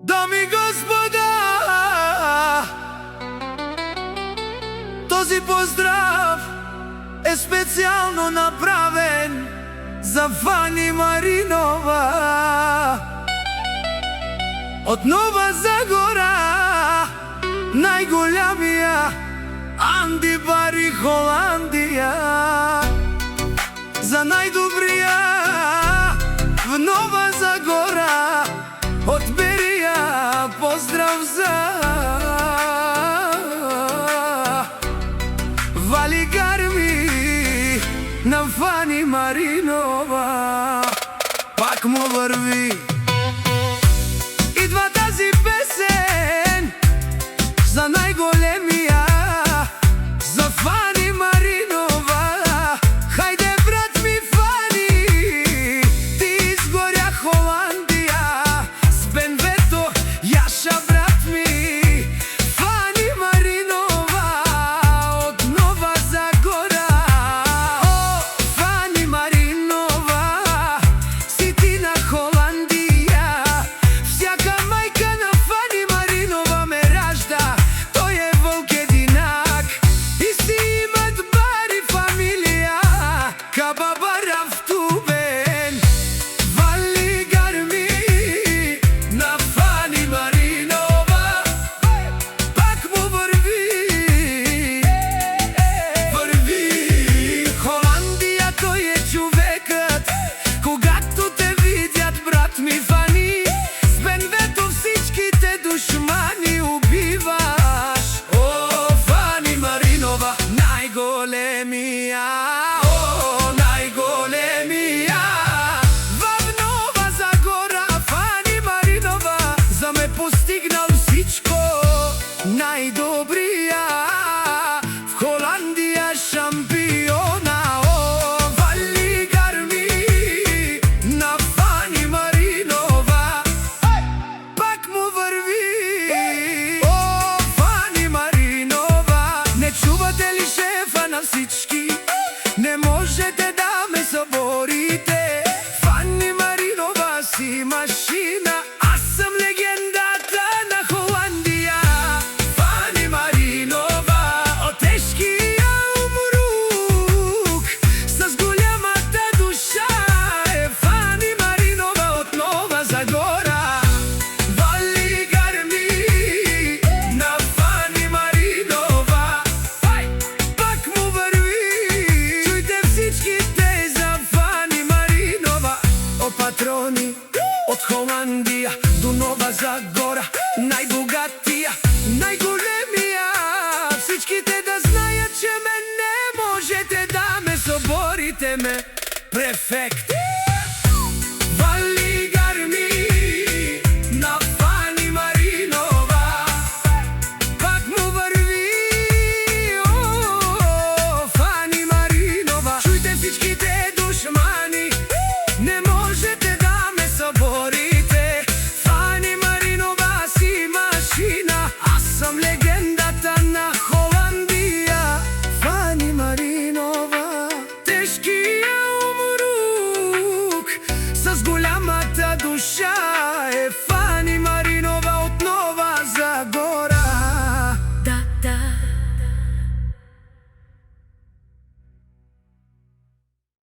Дами и господа, този поздрав е специално направен за Фани Маринова от Нова Загора, най-голямия Анди Бари Холандия. За най-добрия в Нова Загора от Берия поздрав за Вали Гарми на Фани Маринова. Пак му върви. Идва тази песен за най-големия, за Фани Маринова. Хайде, брат ми Фани, ти изгоря Холандия с БМВ-то, яша брат ми. Фани Маринова от Нова Загора. О, Фани Маринова, си ти на Холандия. Всяка майка на Фани Маринова ме ражда, той е вълк единак и си имат Бари фамилия. Кабабара в Тубен, Вали Гарми на Фани Маринова. Пак му върви, върви. Холандия, той е човекът, когато те видят, брат ми Фани, с БМВ-то всичките душмани убиваш. О, Фани Маринова, най-големия, о, най-големия в Нова Загора. Фани Маринова за ме постигнал всичко, най-добрия в Холандия шампиона. О, Вали Гарми на Фани Маринова. Пак му върви. О, Фани Маринова, не чувате ли шефа на всички? Не можете да ме съборите. Фани Маринова си машина, аз съм легендата на Холандия. Фани Маринова от тежкия умрук, с голямата душа е Фани Маринова от Нова Загора. Вали Гарми на Фани Маринова. Пак му върви. Чуйте всичките за Фани Маринова. О, патрони от Холандия до Нова Загора, най-богатия, най-големия. Всичките да знаят, че ме не можете да ме съборите ме. Префект Вали Гарми на Фани Маринова. Пак му върви. О, Фани Маринова. Чуйте всичките душмани, не можете да ме съборите. Фани Маринова си машина, аз съм легендата на Холандия. Фани Маринова, тежкия умрук, с голямата душа